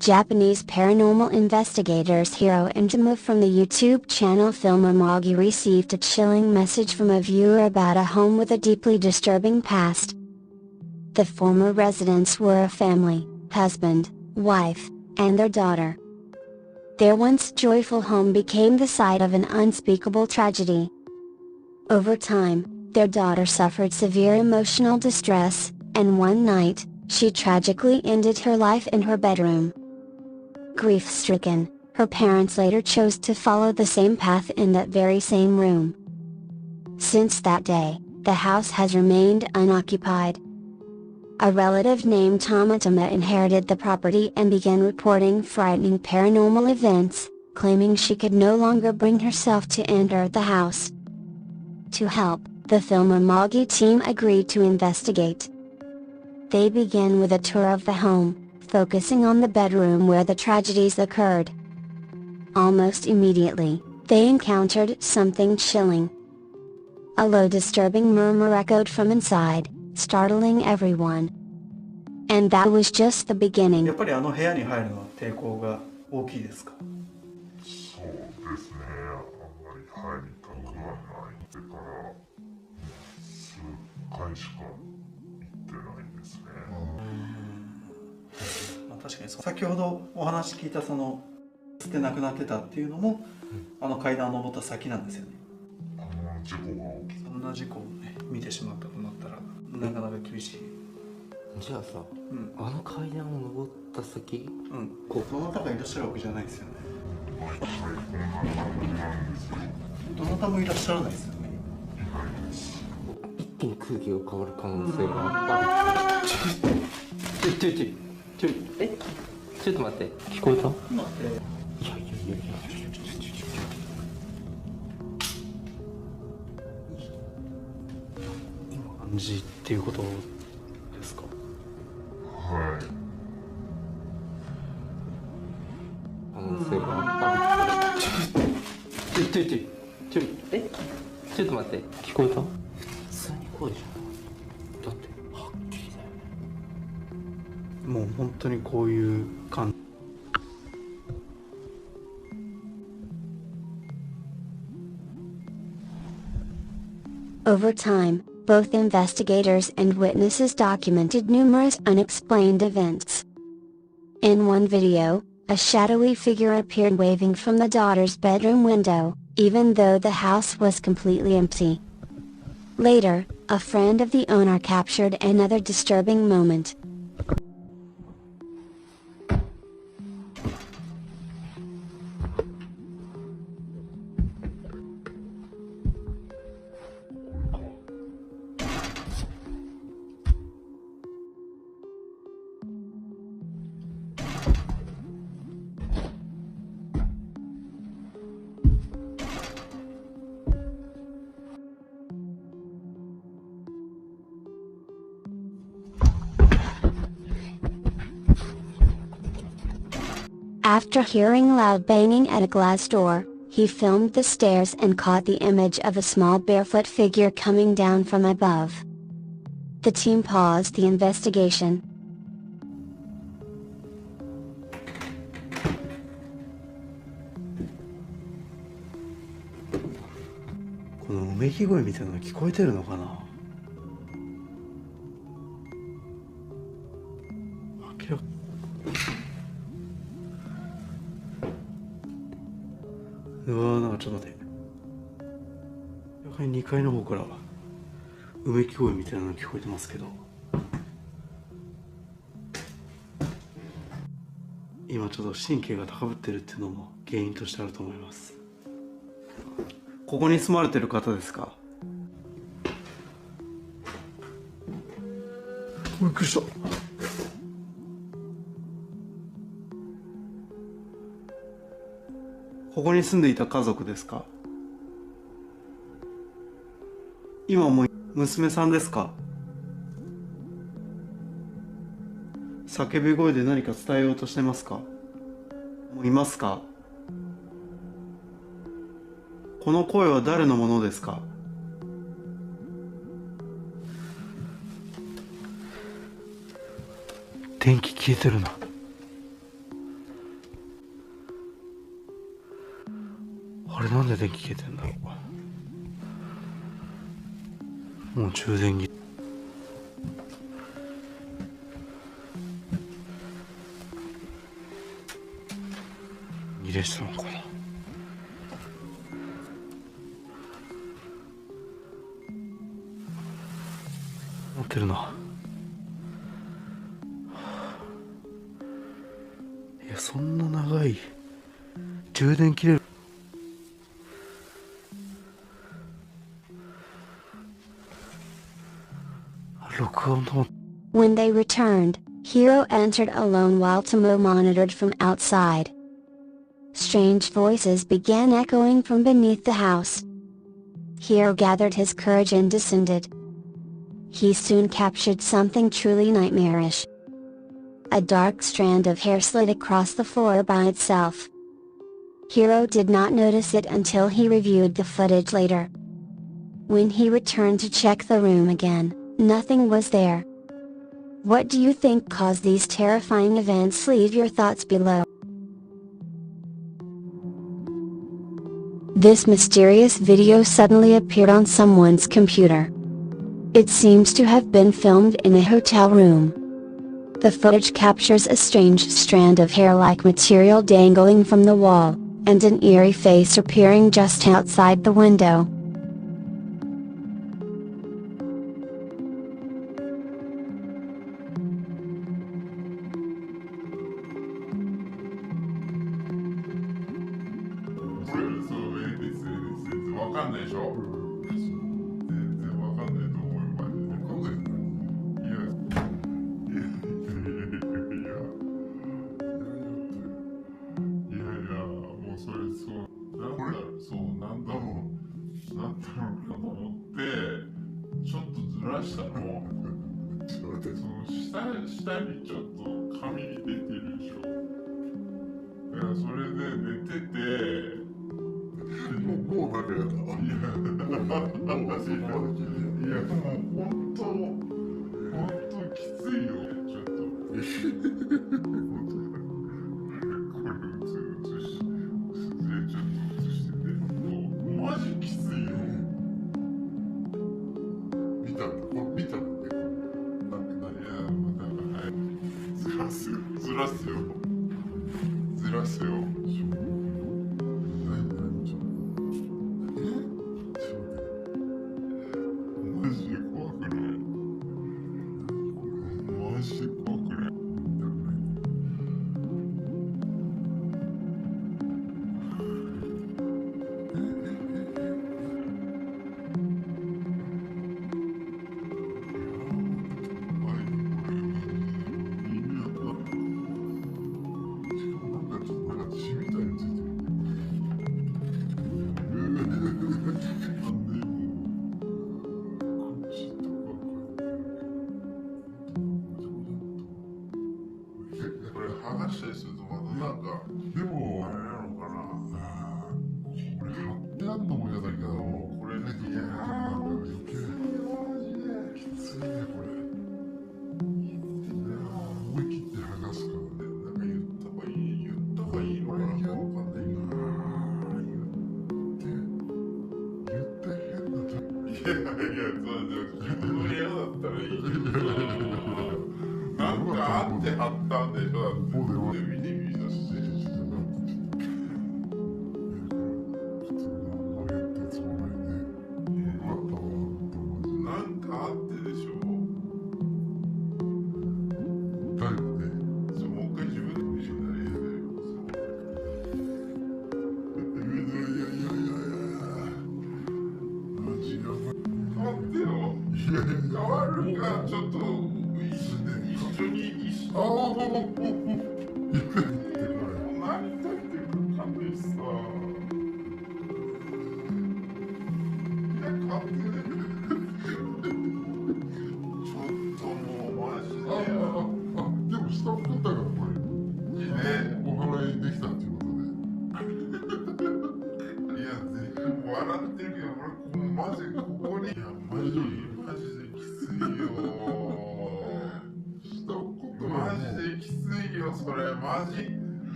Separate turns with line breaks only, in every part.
Japanese paranormal investigators Hiro and Jimmu from the YouTube channel Filmamagi received a chilling message from a viewer about a home with a deeply disturbing past. The former residents were a family, husband, wife, and their daughter. Their once joyful home became the site of an unspeakable tragedy. Over time, their daughter suffered severe emotional distress, and one night, she tragically ended her life in her bedroom. Grief-stricken, her parents later chose to follow the same path in that very same room. Since that day, the house has remained unoccupied. A relative named Tomatoma inherited the property and began reporting frightening paranormal events, claiming she could no longer bring herself to enter the house. To help, the Filmamagi team agreed to investigate. They began with a tour of the home, focusing on the bedroom where the tragedies occurred. Almost immediately, they encountered something chilling. A low disturbing murmur echoed from inside, startling everyone. And that was just the beginning.
やっぱりあの部屋に入るのは抵抗が大きいですか？
そうですね。あんまり入りたくはないってから数回しか行ってないですね。
まあ確かに先ほどお話聞いたその捨てなくなってたっていうのも、あの階段を登った先なんですよね。
事故が起きた。
そんな事故をね見てしまったとなったらなかなか厳しい。
じゃあさ、あの階段を登った先、
こうどなたかいらっしゃるわけじゃないですよね。どなたもいらっしゃらないですよね。
一気に空気が変わる可能性がある。ちょっと待って、聞こえた？
今って
いや
今感じっていうことですか？
はい。
可能性がある。ちょっと待って、聞こえた？普通に声じゃん。だってはっきりだよね。
もう本当にこういう感じ。
Over time, both investigators and witnesses documented numerous unexplained events. In one video, a shadowy figure appeared waving from the daughter's bedroom window, even though the house was completely empty. Later, a friend of the owner captured another disturbing moment. After hearing loud banging at a glass door, he filmed the stairs and caught the image of a small barefoot figure coming down from above. The team paused the investigation.
このうめき声みたいなの聞こえてるのかな？明らかなんかちょっと待って。やはり2階の方からうめき声みたいなの聞こえてますけど、今ちょっと神経が高ぶってるっていうのも原因としてあると思います。ここに住まれてる方ですか？びっくりした。ここに住んでいた家族ですか？今も娘さんですか？叫び声で何か伝えようとしてますか？もういますか？この声は誰のものですか？電気消えてるな。あれなんで電気消えてんだろう。もう充電切れしたのかな。持ってるな。いや、そんな長い充電切れる。録音と思って。
When they returned, Hiro entered alone while Tomo monitored from outside. Strange voices began echoing from beneath the house. Hiro gathered his courage and descended. He soon captured something truly nightmarish. A dark strand of hair slid across the floor by itself. Hiro did not notice it until he reviewed the footage later. When he returned to check the room again, nothing was there. What do you think caused these terrifying events? Leave your thoughts below. This mysterious video suddenly appeared on someone's computer. It seems to have been filmed in a hotel room. The footage captures a strange strand of hair-like material dangling from the wall, and an eerie face appearing just outside the window.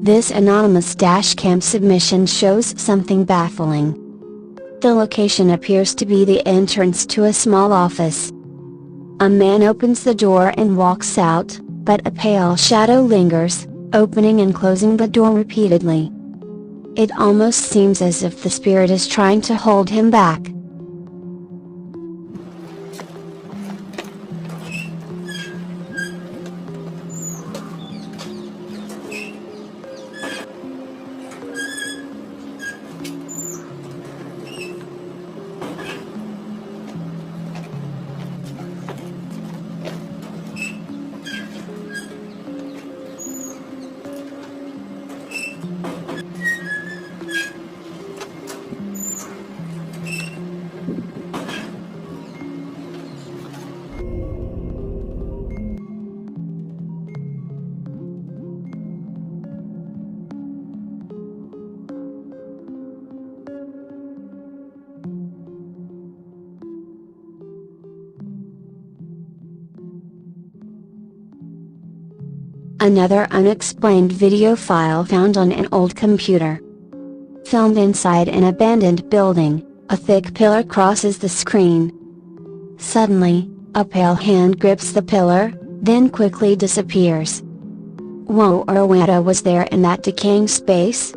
This anonymous dashcam submission shows something baffling. The location appears to be the entrance to a small office. A man opens the door and walks out, but a pale shadow lingers, opening and closing the door repeatedly. It almost seems as if the spirit is trying to hold him back. Another unexplained video file found on an old computer. Filmed inside an abandoned building, a thick pillar crosses the screen. Suddenly, a pale hand grips the pillar, then quickly disappears. Whoa, or what was there in that decaying space?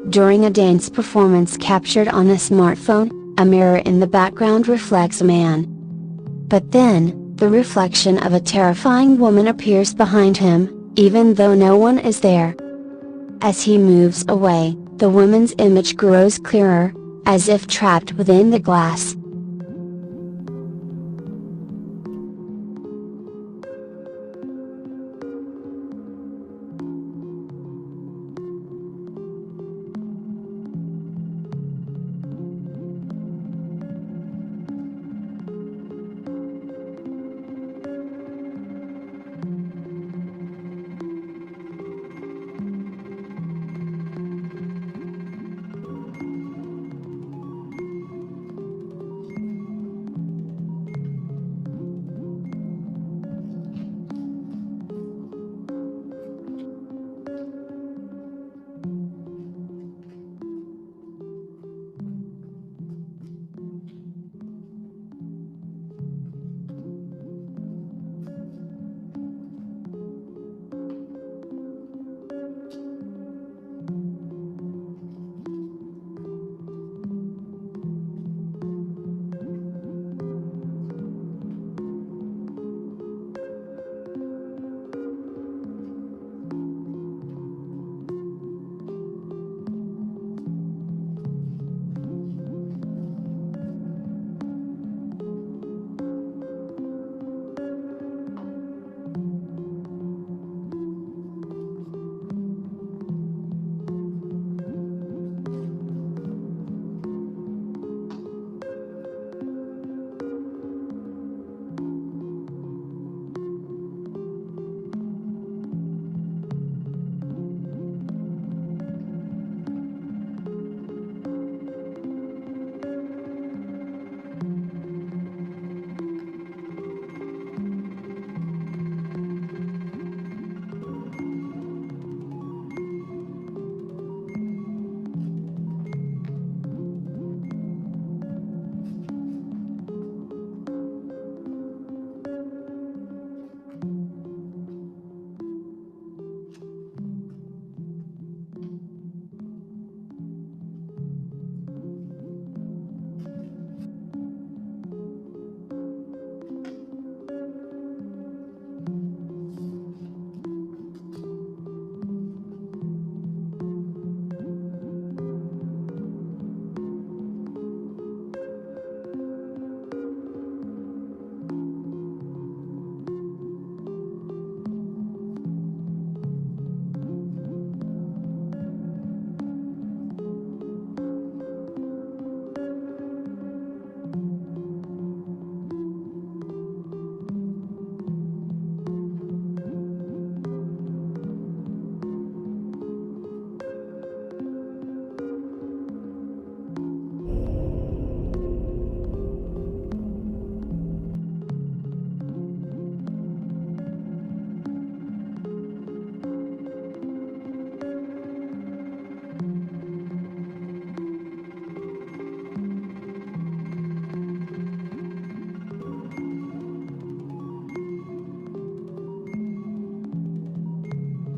During a dance performance captured on a smartphone, a mirror in the background reflects a man. But then, the reflection of a terrifying woman appears behind him, even though no one is there. As he moves away, the woman's image grows clearer, as if trapped within the glass.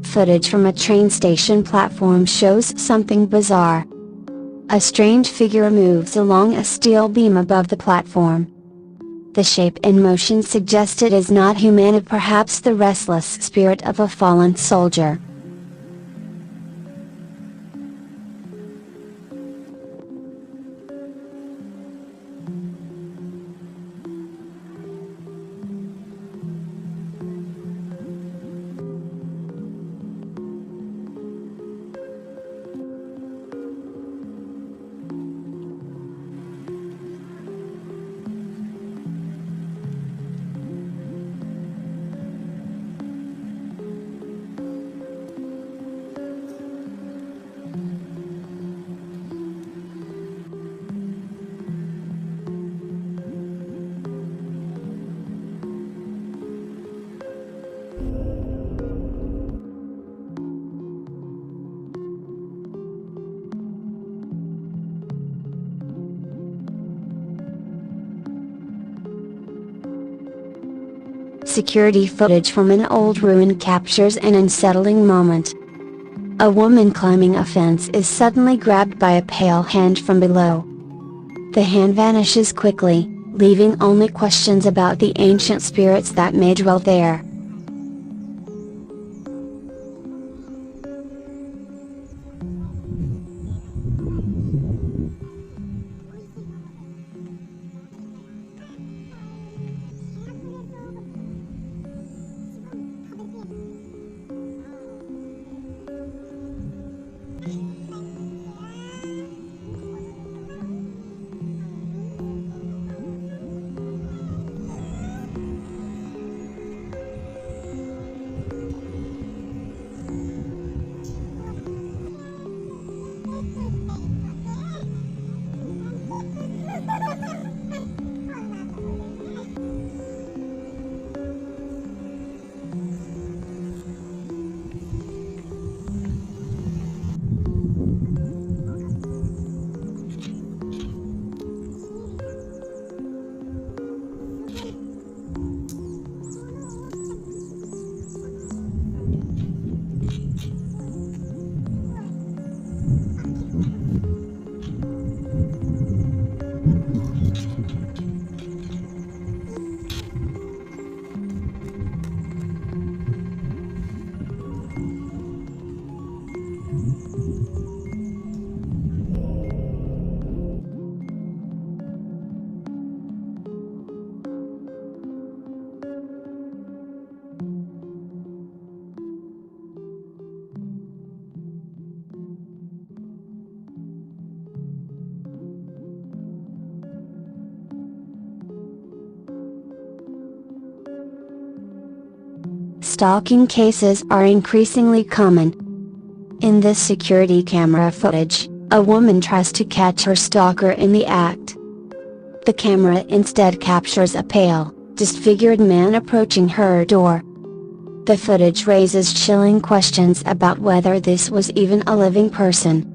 Footage from a train station platform shows something bizarre. A strange figure moves along a steel beam above the platform. The shape and motion suggest it is not human and perhaps the restless spirit of a fallen soldier. Security footage from an old ruin captures an unsettling moment. A woman climbing a fence is suddenly grabbed by a pale hand from below. The hand vanishes quickly, leaving only questions about the ancient spirits that may dwell there. Stalking cases are increasingly common. In this security camera footage, a woman tries to catch her stalker in the act. The camera instead captures a pale, disfigured man approaching her door. The footage raises chilling questions about whether this was even a living person.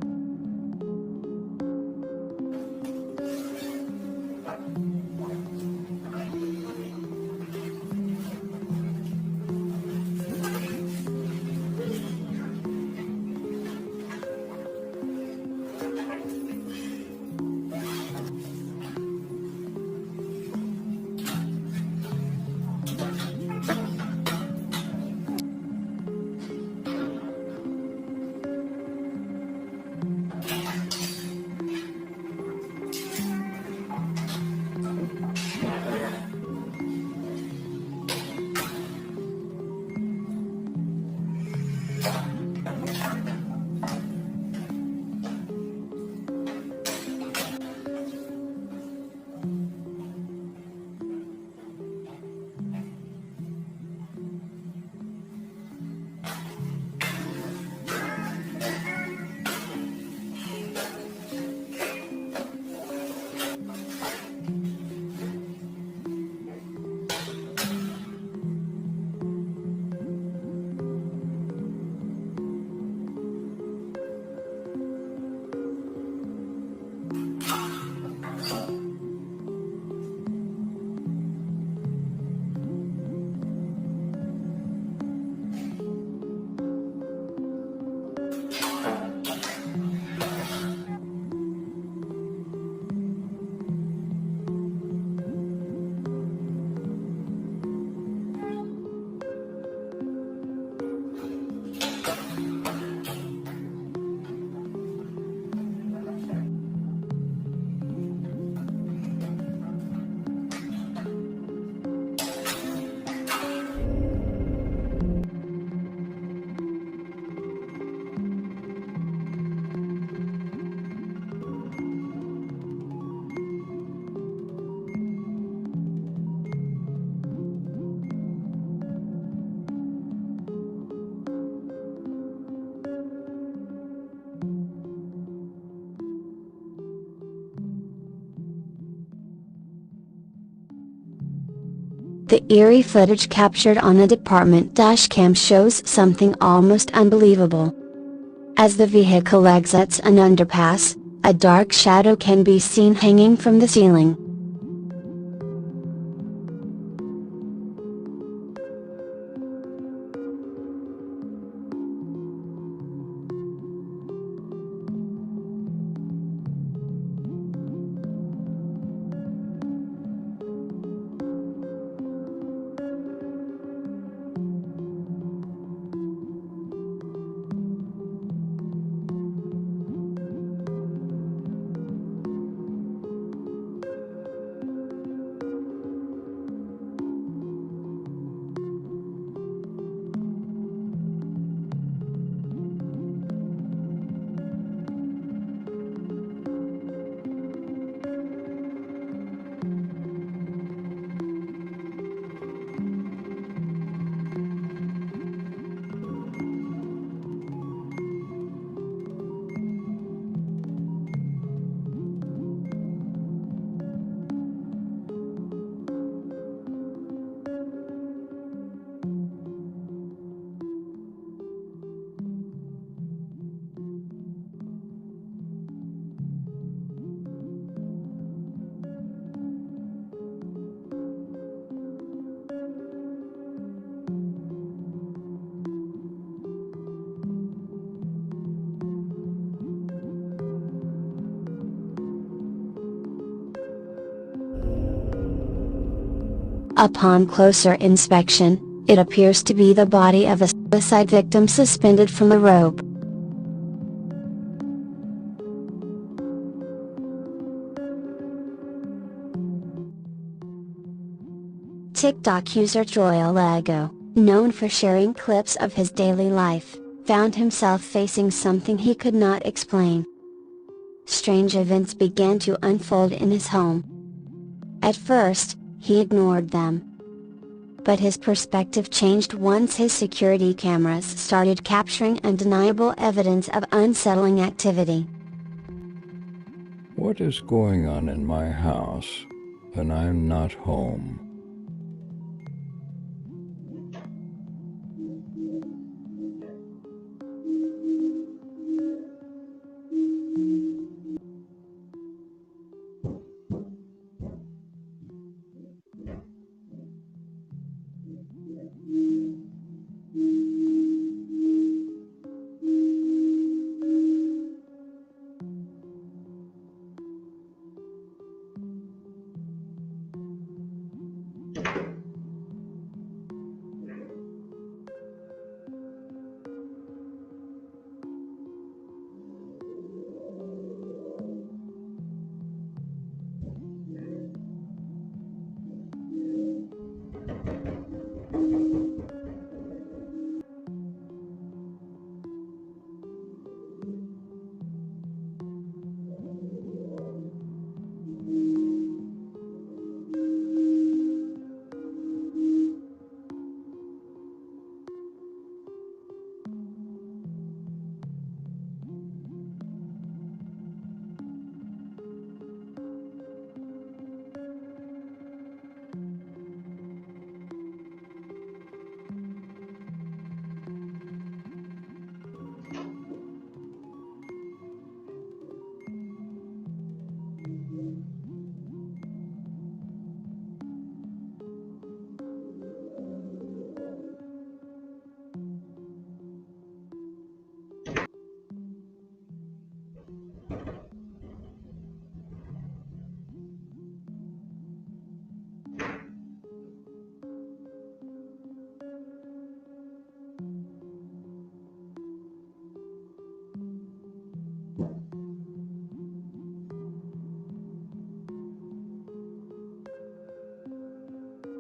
The eerie footage captured on a department dashcam shows something almost unbelievable. As the vehicle exits an underpass, a dark shadow can be seen hanging from the ceiling. Upon closer inspection, it appears to be the body of a suicide victim suspended from a rope. TikTok user Joel Lego, known for sharing clips of his daily life, found himself facing something he could not explain. Strange events began to unfold in his home. At first, he ignored them. But his perspective changed once his security cameras started capturing undeniable evidence of unsettling activity.
What is going on in my house when I'm not home?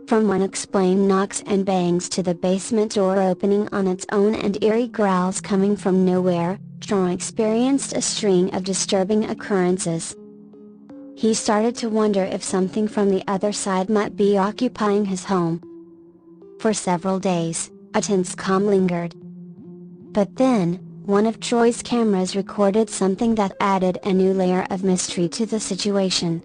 From unexplained knocks and bangs to the basement door opening on its own and eerie growls coming from nowhere, John experienced a string of disturbing occurrences. He started to wonder if something from the other side might be occupying his home. For several days, a tense calm lingered. But then, one of Troy's cameras recorded something that added a new layer of mystery to the situation.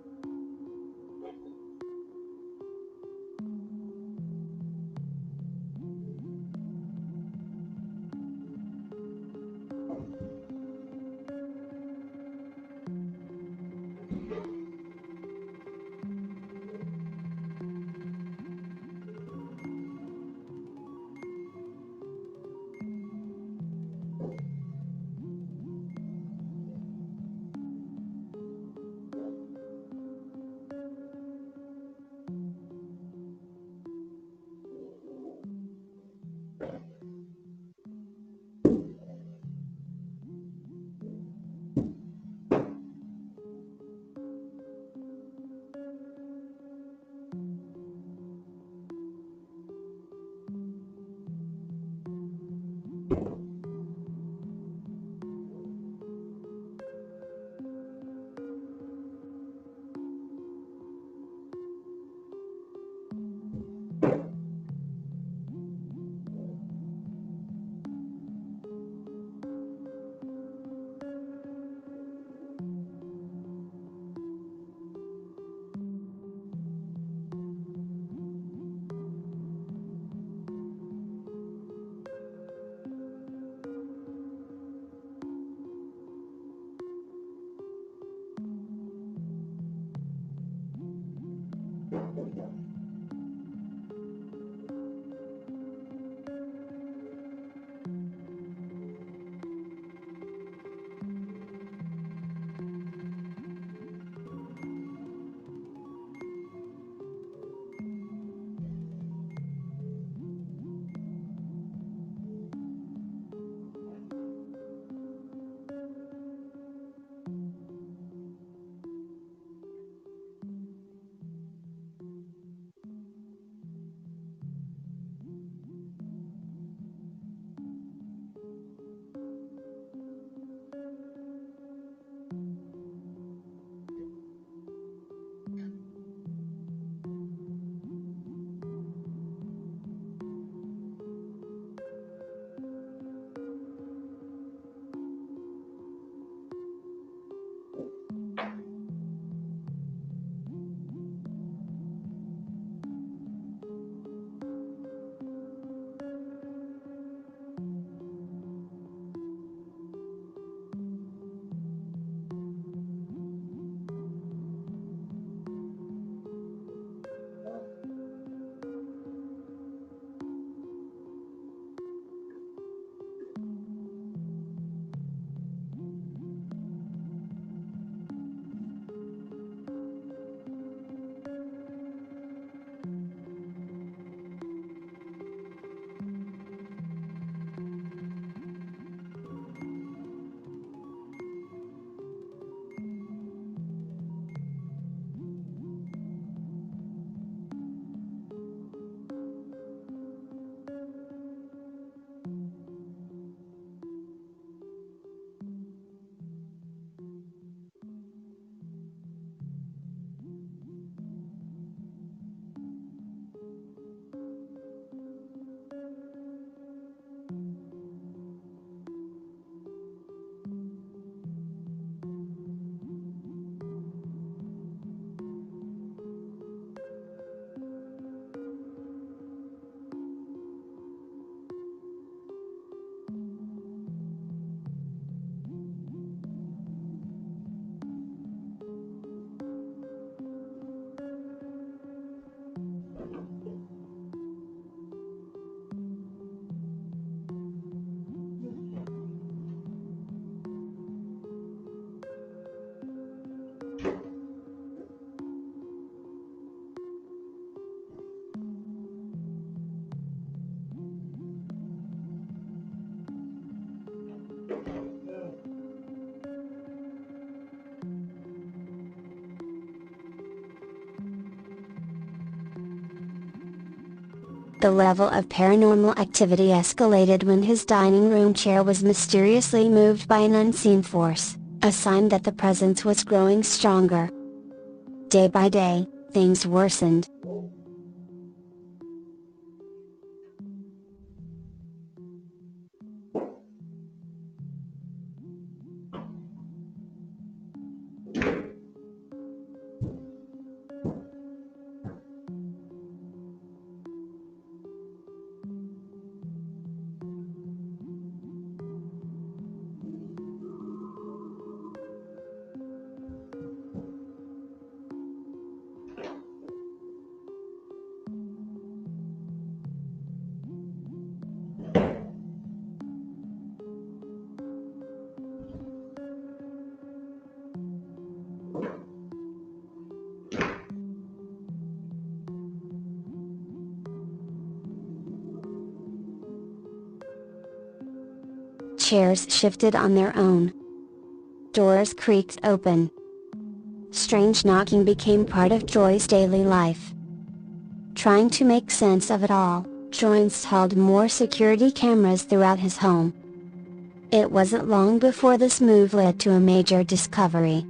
The level of paranormal activity escalated when his dining room chair was mysteriously moved by an unseen force, a sign that the presence was growing stronger. Day by day, things worsened. Chairs shifted on their own. Doors creaked open. Strange knocking became part of Joy's daily life. Trying to make sense of it all, Joy installed more security cameras throughout his home. It wasn't long before this move led to a major discovery.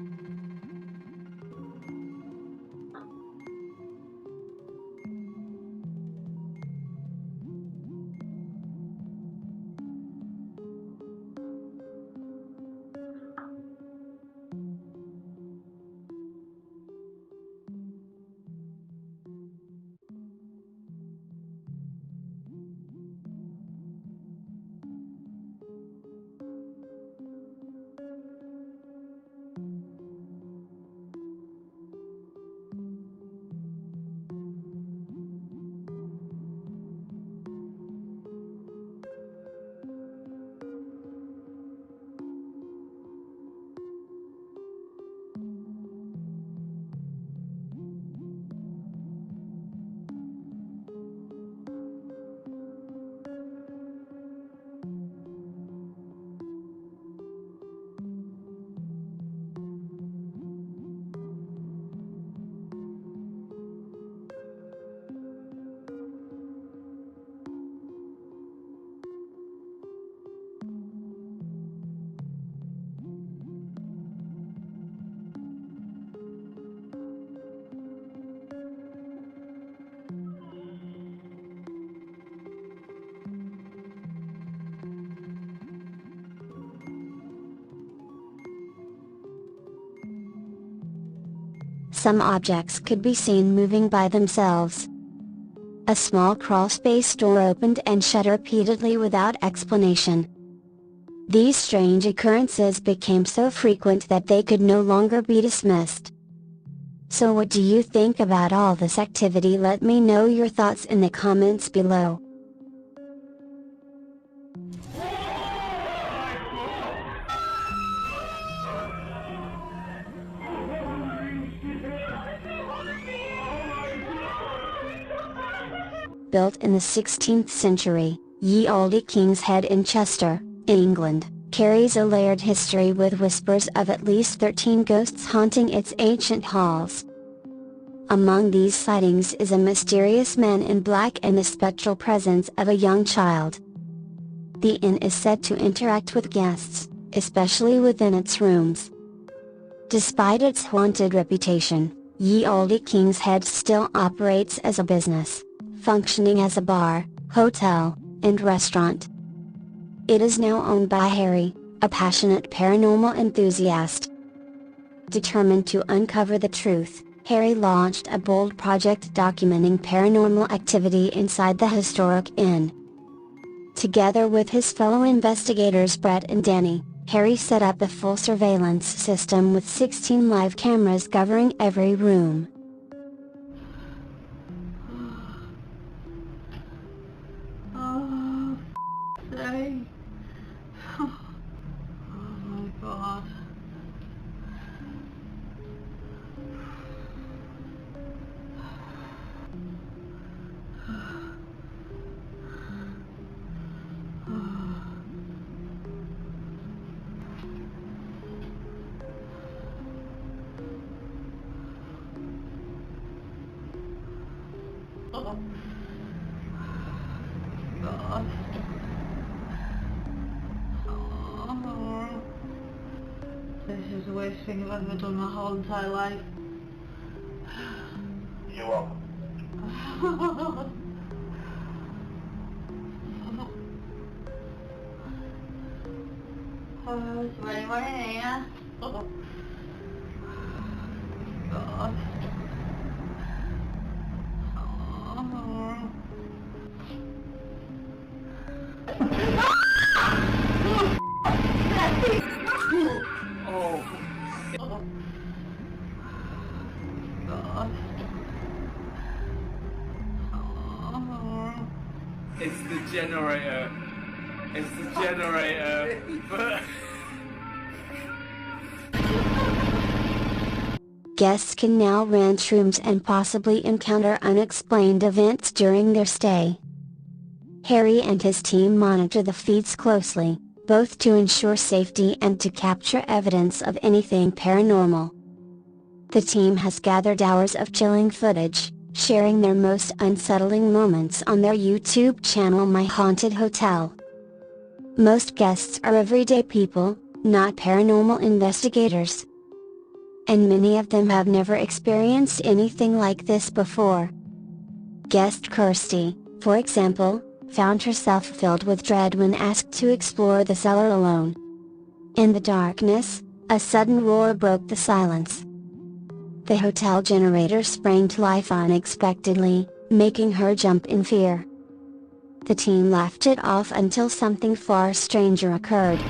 Some objects could be seen moving by themselves. A small crawlspace door opened and shut repeatedly without explanation. These strange occurrences became so frequent that they could no longer be dismissed. So what do you think about all this activity? Let me know your thoughts in the comments below. Built in the 16th century, Ye Olde King's Head in Chester, England, carries a layered history with whispers of at least 13 ghosts haunting its ancient halls. Among these sightings is a mysterious man in black and the spectral presence of a young child. The inn is said to interact with guests, especially within its rooms. Despite its haunted reputation, Ye Olde King's Head still operates as a business, functioning as a bar, hotel, and restaurant. It is now owned by Harry, a passionate paranormal enthusiast. Determined to uncover the truth, Harry launched a bold project documenting paranormal activity inside the historic inn. Together with his fellow investigators Brett and Danny, Harry set up a full surveillance system with 16 live cameras covering every room.
Oh my god.
worst thing I've ever done my whole entire life.
You're welcome.
Oh, is there anyone in here? Oh. God.
Oh.
God.
It's the generator. It's the generator.
Guests can now rent rooms and possibly encounter unexplained events during their stay. Harry and his team monitor the feeds closely, both to ensure safety and to capture evidence of anything paranormal. The team has gathered hours of chilling footage, sharing their most unsettling moments on their YouTube channel My Haunted Hotel. Most guests are everyday people, not paranormal investigators. And many of them have never experienced anything like this before. Guest Kirsty, for example, found herself filled with dread when asked to explore the cellar alone. In the darkness, a sudden roar broke the silence. The hotel generator sprang to life unexpectedly, making her jump in fear. The team laughed it off until something far stranger occurred.
What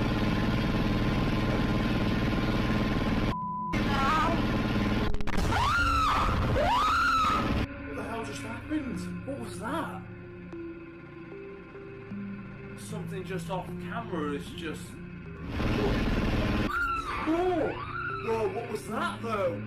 the hell just happened? What was that? Something just off camera is just... Oh! Whoa, what was that though?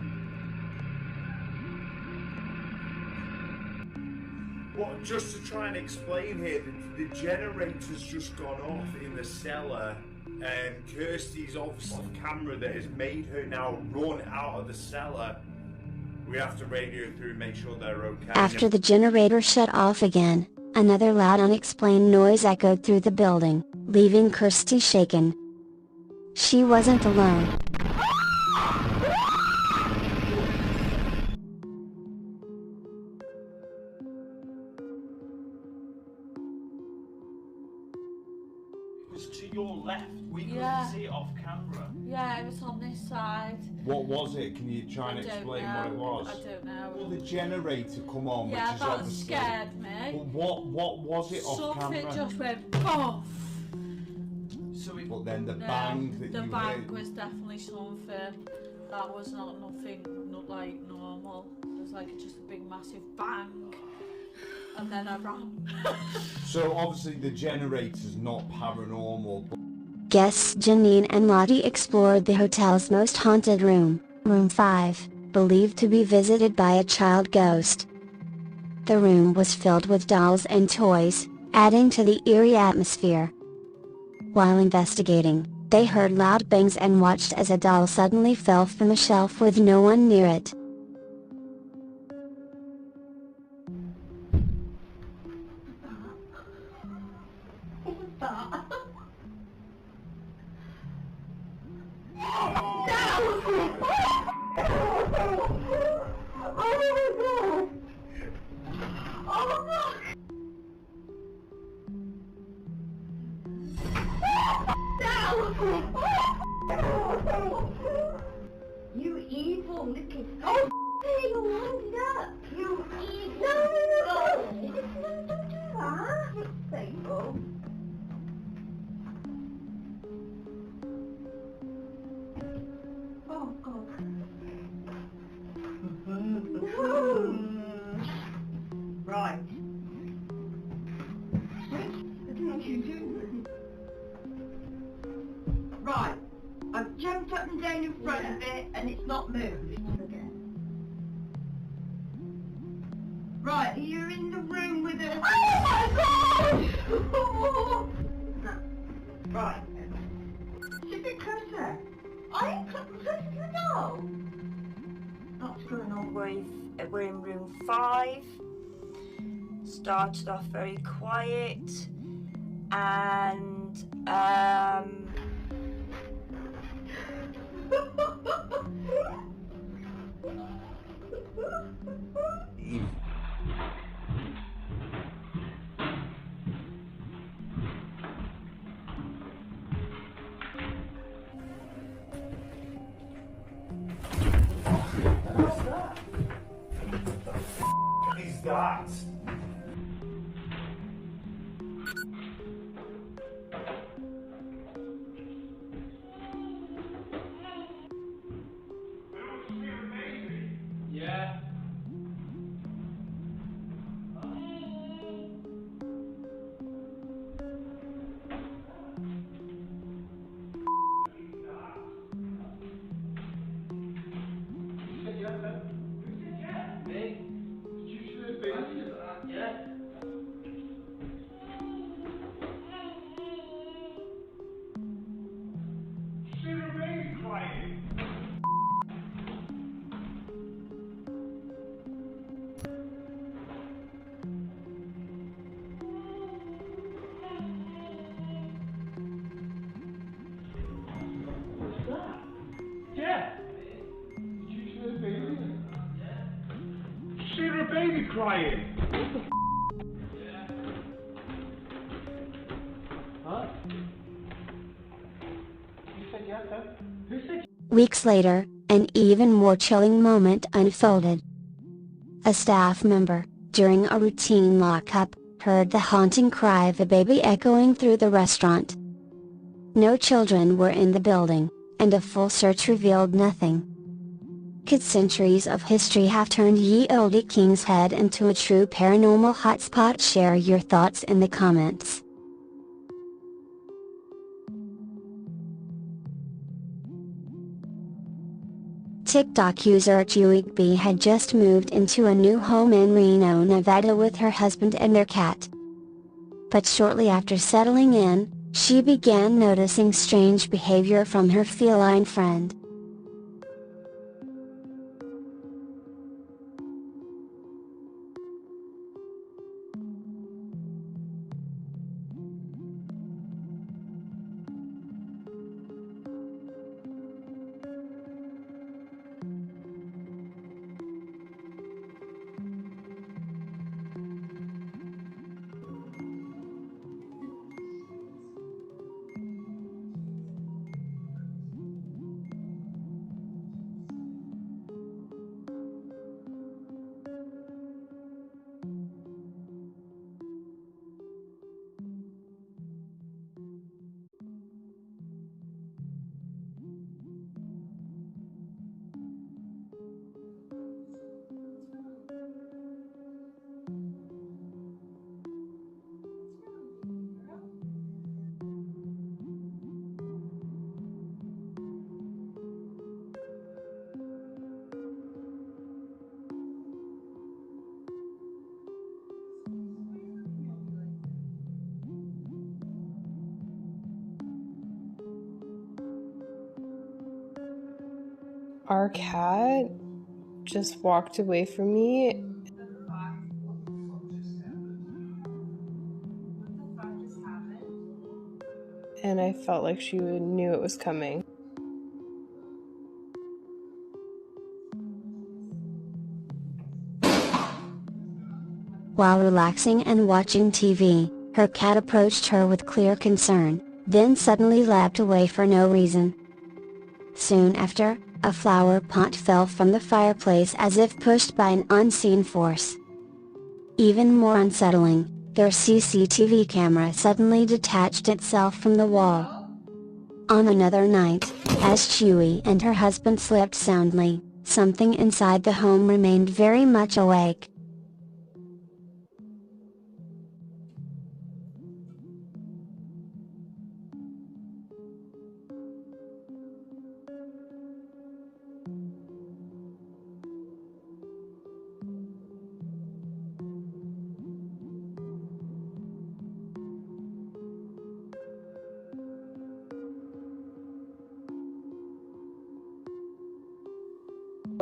What, just to try and explain here, the generator's just gone off in the cellar, and Kirsty's obviously off camera that has made her now run out of the cellar. We have to radio through and make sure they're okay.
After the generator shut off again, another loud unexplained noise echoed through the building, leaving Kirsty shaken. She wasn't alone.
It was to your left. We couldn't
Yeah.
see it off camera.
Yeah, it was on this side.
What was it? Can you try and
I don't
explain
know.
what it was?
I don't know.
Well, the generator come on,
Yeah,
which is
that
obviously...
scared me.
But what was it off
Something
camera?
just went off.
So it...
But then the
No,
bang that
the
you
bang
heard...
was definitely something. That was not nothing, not like normal. It was like just a big massive bang. And then I ran.
So obviously the generator's not paranormal, but...
Guests Janine and Lottie explored the hotel's most haunted room, Room 5, believed to be visited by a child ghost. The room was filled with dolls and toys, adding to the eerie atmosphere. While investigating, they heard loud bangs and watched as a doll suddenly fell from a shelf with no one near it.
You evil little... Oh, you wound up! You evil... No! Don't do that! It's evil. Oh, God. Right. What you do? Right. I've jumped up and down in front of it and it's not moved. Right, you're in the room with a... Oh my God! Right. Sit a bit closer. I ain't closer to the doll. What's going on?
We're in room 5. Started off very quiet, and
Is that?
Yeah.
See her baby crying.
Huh? You said yes, huh? Who said
Weeks later, an even more chilling moment unfolded. A staff member, during a routine lockup, heard the haunting cry of a baby echoing through the restaurant. No children were in the building, and a full search revealed nothing. Could centuries of history have turned ye olde King's Head into a true paranormal hotspot? Share your thoughts in the comments. TikTok user Chewy had just moved into a new home in Reno, Nevada with her husband and their cat. But shortly after settling in, she began noticing strange behavior from her feline friend.
Our cat just walked away from me. And I felt like she knew it was coming.
While relaxing and watching TV, her cat approached her with clear concern, then suddenly leapt away for no reason. Soon after, a flower pot fell from the fireplace as if pushed by an unseen force. Even more unsettling, their CCTV camera suddenly detached itself from the wall. On another night, as Chewy and her husband slept soundly, something inside the home remained very much awake.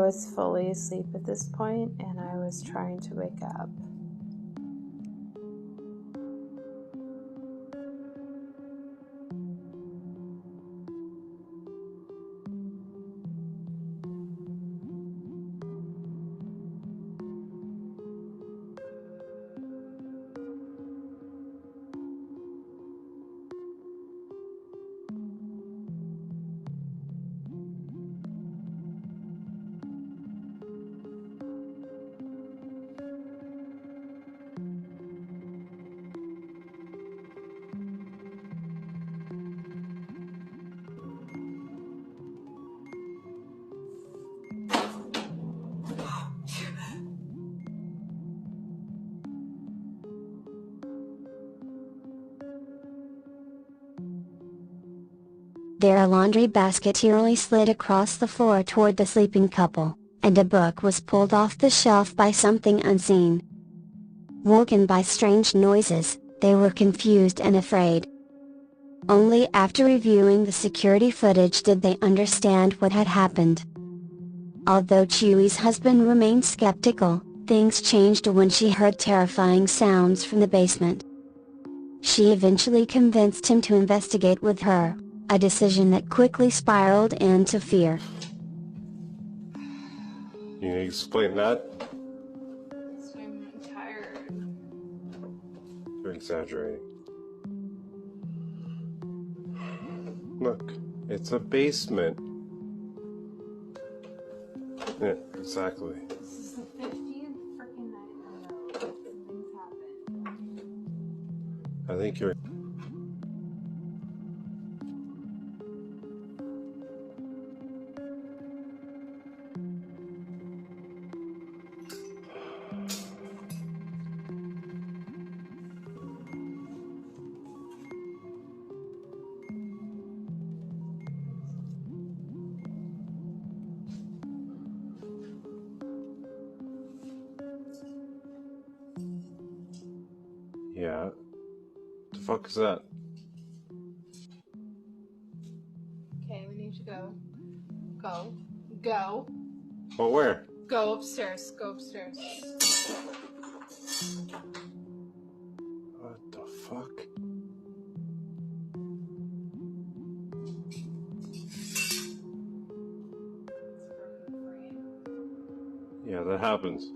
I was fully asleep at this point, and I was trying to wake up.
There a laundry basket eerily slid across the floor toward the sleeping couple, and a book was pulled off the shelf by something unseen. Woken by strange noises, they were confused and afraid. Only after reviewing the security footage did they understand what had happened. Although Chewy's husband remained skeptical, things changed when she heard terrifying sounds from the basement. She eventually convinced him to investigate with her, a decision that quickly spiraled into fear.
Can you explain that?
I'm tired.
You're exaggerating. Look, it's a basement. Yeah, exactly.
This is the 50th freaking night in a row that things happen.
I think you're... Yeah. The fuck is that?
Okay, we need to go. Go. Go.
Well, where?
Go upstairs. Go upstairs.
What the fuck? Yeah, that happens.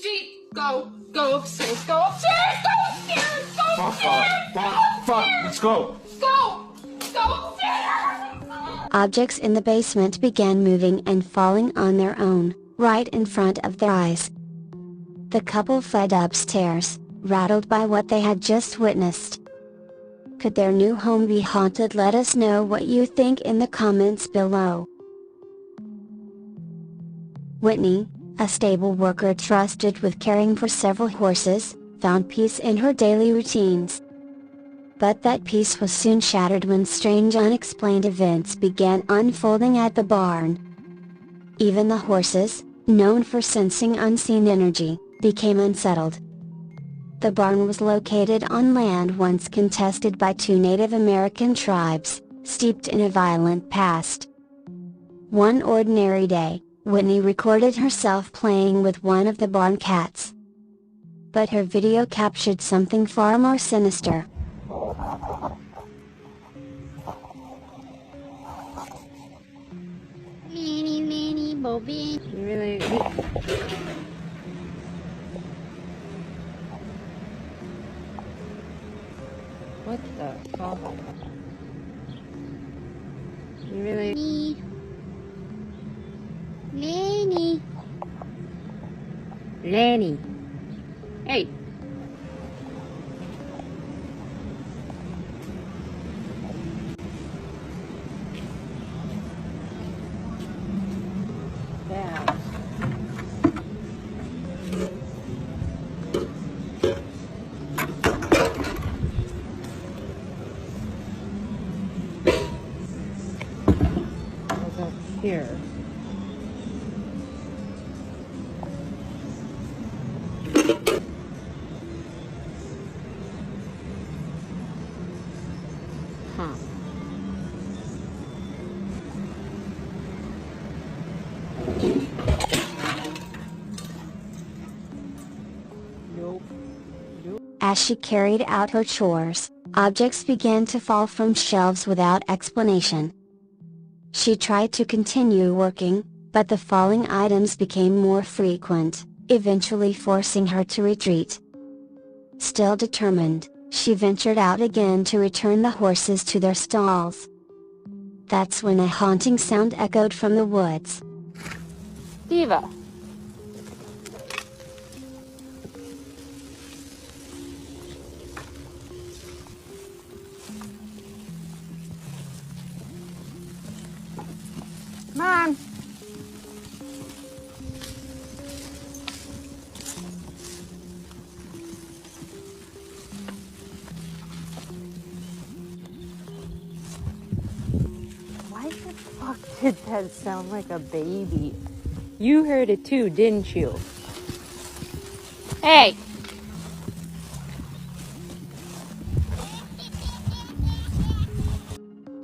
Gee, go. Go upstairs. Go upstairs. Go upstairs. Go upstairs.
Fuck, let's go.
Go. Go upstairs.
Objects in the basement began moving and falling on their own, right in front of their eyes. The couple fled upstairs, rattled by what they had just witnessed. Could their new home be haunted? Let us know what you think in the comments below. Whitney, a stable worker trusted with caring for several horses, found peace in her daily routines. But that peace was soon shattered when strange unexplained events began unfolding at the barn. Even the horses, known for sensing unseen energy, became unsettled. The barn was located on land once contested by two Native American tribes, steeped in a violent past. One ordinary day, Whitney recorded herself playing with one of the barn cats. But her video captured something far more sinister.
Meanie, Bobby.
Really? What the fuck? You really?
Lenny.
Lenny. Hey. Yeah. What's up here? Huh.
As she carried out her chores, objects began to fall from shelves without explanation. She tried to continue working, but the falling items became more frequent, eventually forcing her to retreat. Still determined, she ventured out again to return the horses to their stalls. That's when a haunting sound echoed from the woods.
Diva. Come on. did that sound like a baby? You heard it too, didn't you? Hey!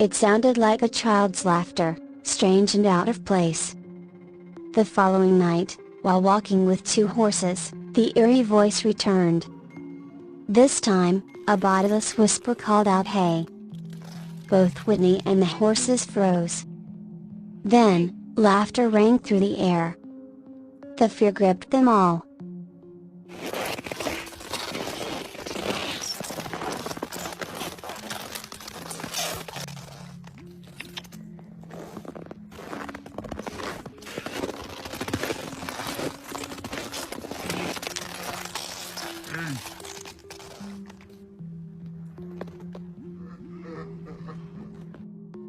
It sounded like a child's laughter, strange and out of place. The following night, while walking with 2 horses, the eerie voice returned. This time, a bodiless whisper called out, "Hey!" Both Whitney and the horses froze. Then, laughter rang through the air. The fear gripped them all.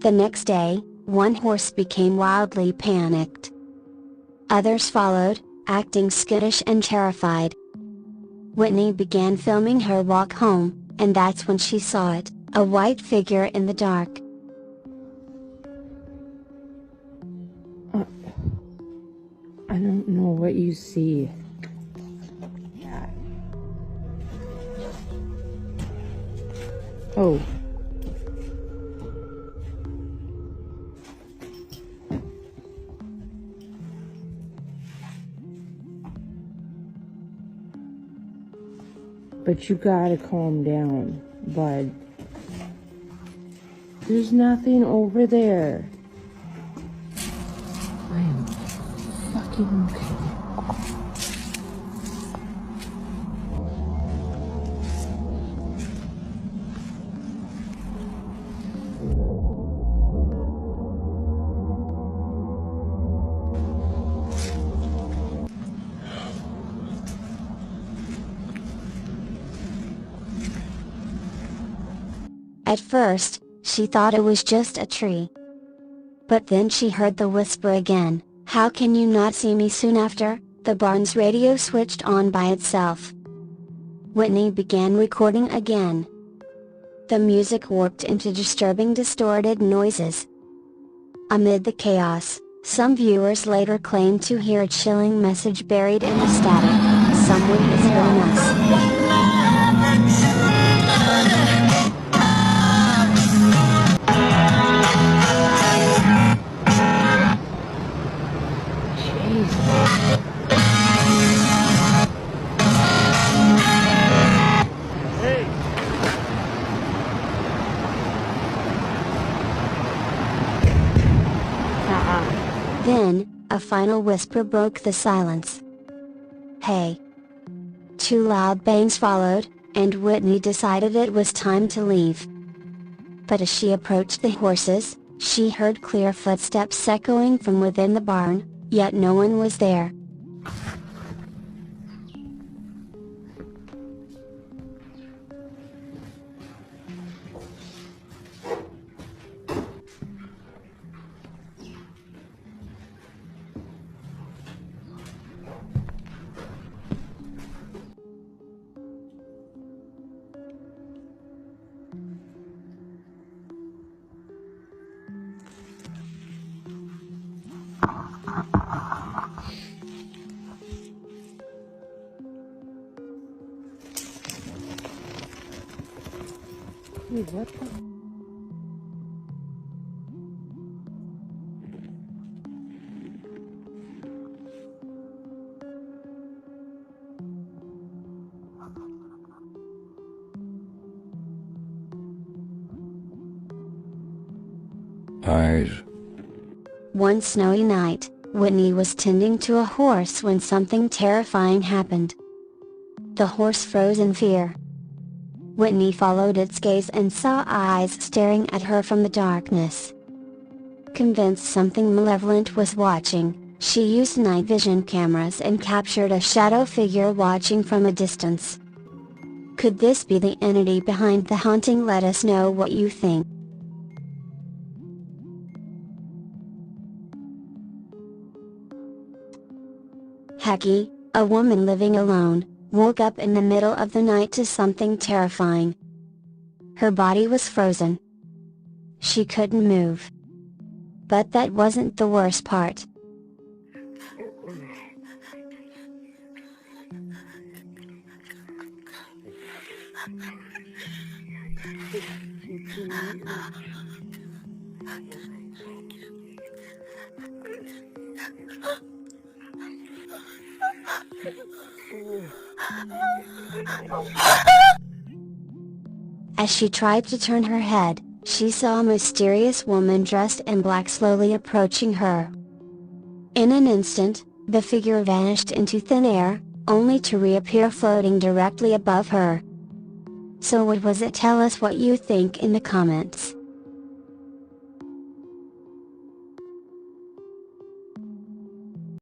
The next day, one horse became wildly panicked. Others followed, acting skittish and terrified. Whitney began filming her walk home, and that's when she saw it, a white figure in the dark.
I don't know what you see. Oh. But you gotta calm down, bud. There's nothing over there. I am fucking okay.
At first, she thought it was just a tree. But then she heard the whisper again, "How can you not see me?" Soon after, the barn's radio switched on by itself. Whitney began recording again. The music warped into disturbing distorted noises. Amid the chaos, some viewers later claimed to hear a chilling message buried in the static: "Someone is hearing us." Then, a final whisper broke the silence. "Hey!" 2 loud bangs followed, and Whitney decided it was time to leave. But as she approached the horses, she heard clear footsteps echoing from within the barn, yet no one was there.
Wait, what the?
Eyes.
One snowy night, Whitney was tending to a horse when something terrifying happened. The horse froze in fear. Whitney followed its gaze and saw eyes staring at her from the darkness. Convinced something malevolent was watching, she used night vision cameras and captured a shadow figure watching from a distance. Could this be the entity behind the haunting? Let us know what you think. Hecky, a woman living alone, woke up in the middle of the night to something terrifying. Her body was frozen. She couldn't move. But that wasn't the worst part. As she tried to turn her head, she saw a mysterious woman dressed in black slowly approaching her. In an instant, the figure vanished into thin air, only to reappear floating directly above her. So what was it? Tell us what you think in the comments.